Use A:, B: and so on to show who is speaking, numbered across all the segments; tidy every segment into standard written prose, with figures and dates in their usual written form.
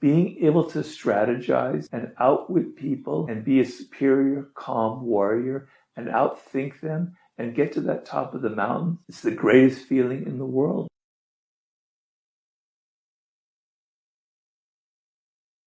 A: being able to strategize and outwit people and be a superior, calm warrior and outthink them and get to that top of the mountain, it's the greatest feeling in the world.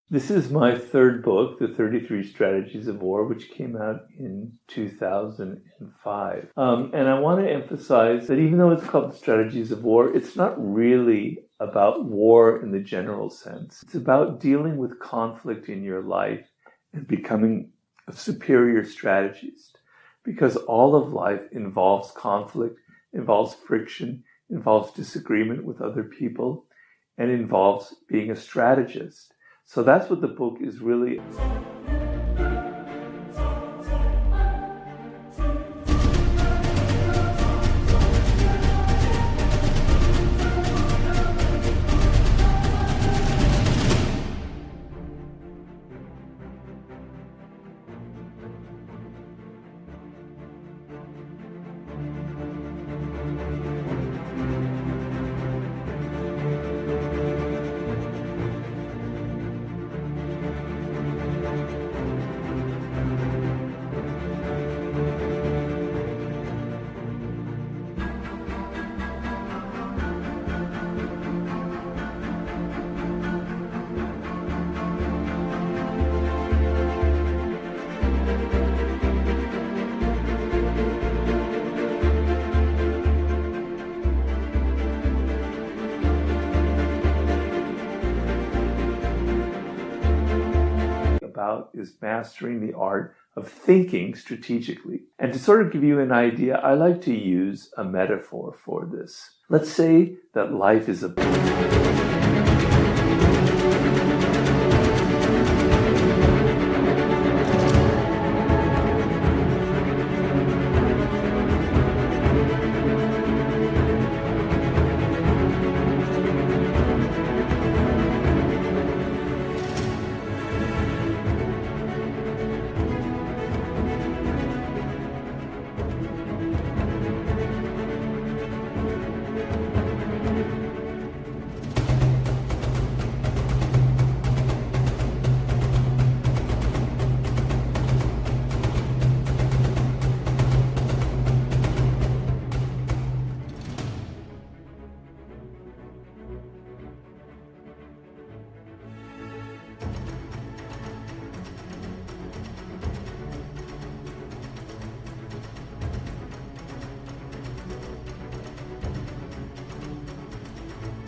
A: This is my third book, The 33 Strategies of War, which came out in 2005. And I want to emphasize that even though it's called The Strategies of War, it's not really about war in the general sense. It's about dealing with conflict in your life and becoming a superior strategist. Because all of life involves conflict, involves friction, involves disagreement with other people, and involves being a strategist. So that's what the book is really. About is mastering the art of thinking strategically. And to sort of give you an idea, I like to use a metaphor for this. Let's say that life is a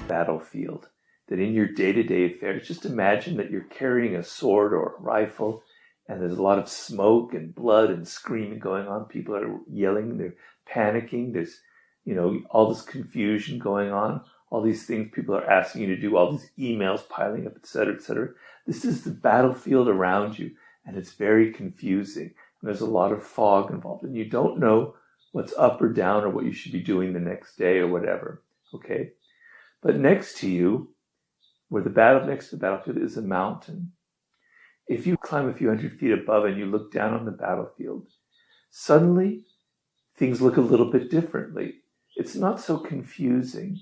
A: battlefield, that in your day-to-day affairs, just imagine that you're carrying a sword or a rifle and there's a lot of smoke and blood and screaming going on. People are yelling, they're panicking, there's, all this confusion going on, all these things people are asking you to do, all these emails piling up, etc., etc. This is the battlefield around you, and it's very confusing. And there's a lot of fog involved, and you don't know what's up or down or what you should be doing the next day or whatever, okay? But next to you, next to the battlefield is a mountain. If you climb a few hundred feet above and you look down on the battlefield, suddenly things look a little bit differently. It's not so confusing.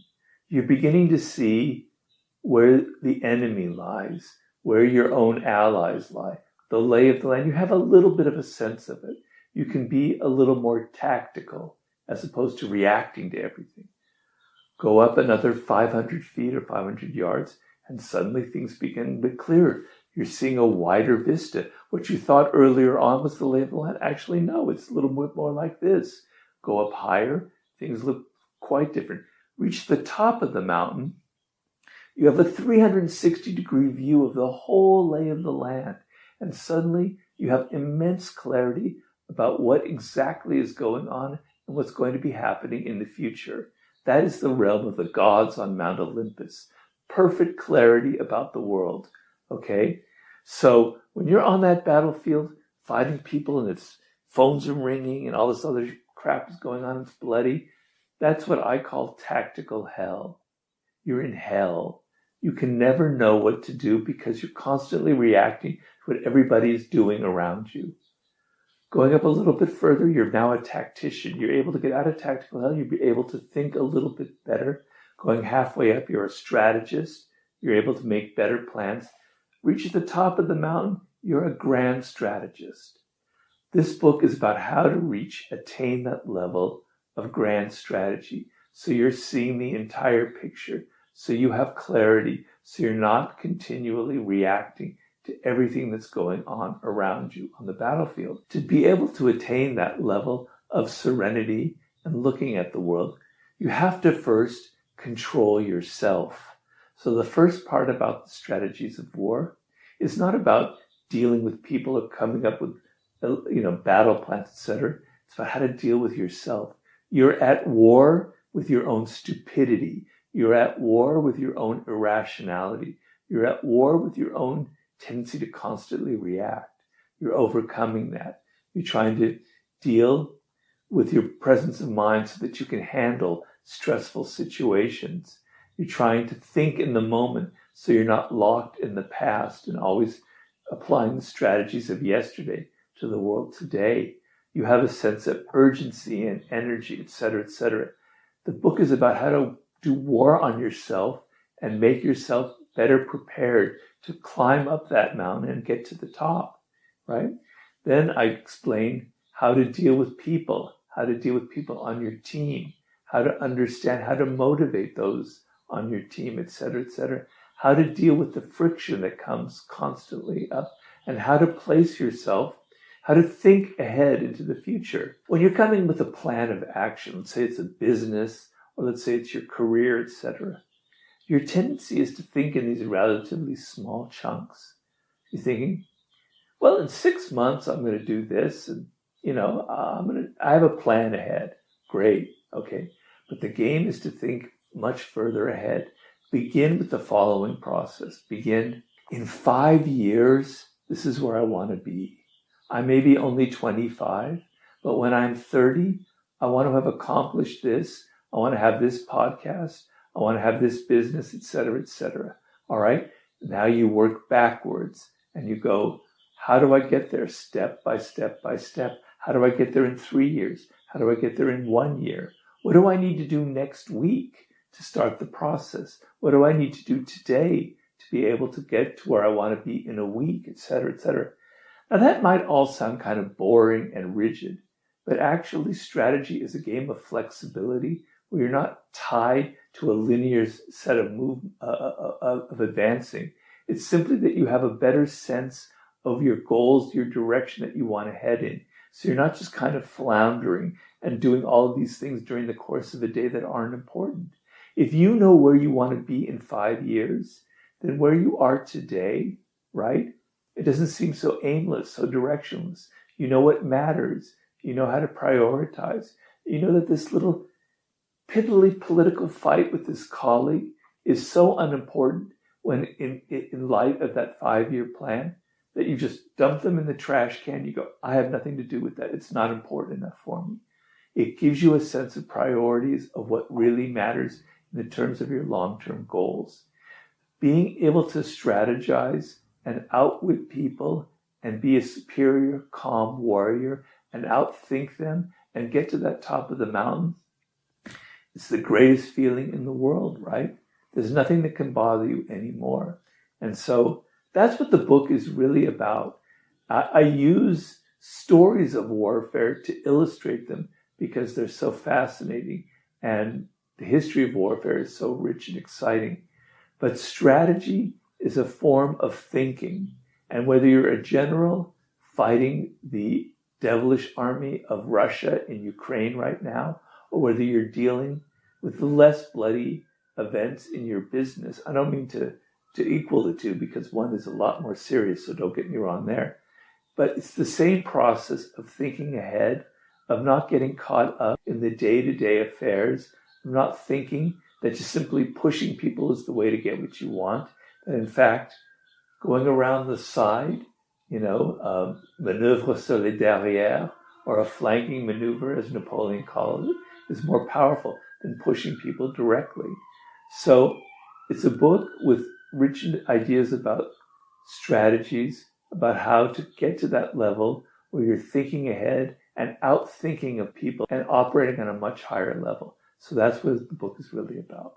A: You're beginning to see where the enemy lies, where your own allies lie, the lay of the land. You have a little bit of a sense of it. You can be a little more tactical as opposed to reacting to everything. Go up another 500 feet or 500 yards, and suddenly things begin a bit clearer. You're seeing a wider vista. What you thought earlier on was the lay of the land, actually no, it's a little bit more like this. Go up higher, things look quite different. Reach the top of the mountain, you have a 360-degree view of the whole lay of the land, and suddenly you have immense clarity about what exactly is going on and what's going to be happening in the future. That is the realm of the gods on Mount Olympus. Perfect clarity about the world, okay? So when you're on that battlefield fighting people and its phones are ringing and all this other crap is going on, it's bloody, that's what I call tactical hell. You're in hell. You can never know what to do because you're constantly reacting to what everybody is doing around you. Going up a little bit further, you're now a tactician. You're able to get out of tactical hell. You'll be able to think a little bit better. Going halfway up, you're a strategist. You're able to make better plans. reach the top of the mountain, you're a grand strategist. This book is about how to attain that level of grand strategy. So you're seeing the entire picture. So you have clarity. So you're not continually reacting to everything that's going on around you on the battlefield. To be able to attain that level of serenity and looking at the world, you have to first control yourself. So the first part about the strategies of war is not about dealing with people or coming up with battle plans, etc. It's about how to deal with yourself. You're at war with your own stupidity. You're at war with your own irrationality. You're at war with your own tendency to constantly react. You're overcoming that. You're trying to deal with your presence of mind so that you can handle stressful situations. You're trying to think in the moment so you're not locked in the past and always applying the strategies of yesterday to the world today. You have a sense of urgency and energy, etc., etc. The book is about how to do war on yourself and make yourself better prepared to climb up that mountain and get to the top, right? Then I explain how to deal with people on your team, how to understand, how to motivate those on your team, etc., etc. How to deal with the friction that comes constantly up, and how to place yourself, how to think ahead into the future. When you're coming with a plan of action, let's say it's a business, or let's say it's your career, etc., your tendency is to think in these relatively small chunks. You're thinking, well, in 6 months, I'm going to do this, and I have a plan ahead. Great, okay. But the game is to think much further ahead. Begin with the following process. Begin, in 5 years, this is where I want to be. I may be only 25, but when I'm 30, I want to have accomplished this. I want to have this podcast. I want to have this business, etc., etc. All right? Now you work backwards and you go, how do I get there step by step by step? How do I get there in 3 years? How do I get there in 1 year? What do I need to do next week to start the process? What do I need to do today to be able to get to where I want to be in a week, etc., etc.? Now that might all sound kind of boring and rigid, but actually strategy is a game of flexibility where you're not tied to a linear set of advancing. It's simply that you have a better sense of your goals, your direction that you want to head in. So you're not just kind of floundering and doing all of these things during the course of a day that aren't important. If you know where you want to be in 5 years, then where you are today, right? It doesn't seem so aimless, so directionless. You know what matters. You know how to prioritize. You know that this little piddly political fight with this colleague is so unimportant when in light of that 5-year plan that you just dump them in the trash can. You go, I have nothing to do with that. It's not important enough for me. It gives you a sense of priorities of what really matters in the terms of your long-term goals. Being able to strategize and outwit people and be a superior, calm warrior and outthink them and get to that top of the mountain, it's the greatest feeling in the world, right? There's nothing that can bother you anymore. And so that's what the book is really about. I use stories of warfare to illustrate them because they're so fascinating and the history of warfare is so rich and exciting. But strategy is a form of thinking. And whether you're a general fighting the devilish army of Russia in Ukraine right now, or whether you're dealing with the less bloody events in your business, I don't mean to equal the two because one is a lot more serious, so don't get me wrong there. But it's the same process of thinking ahead, of not getting caught up in the day-to-day affairs, of not thinking that just simply pushing people is the way to get what you want, that in fact, going around the side, manœuvre sur les derrière, or a flanking maneuver, as Napoleon called it, is more powerful than pushing people directly. So it's a book with rich ideas about strategies, about how to get to that level where you're thinking ahead and outthinking of people and operating on a much higher level. So that's what the book is really about.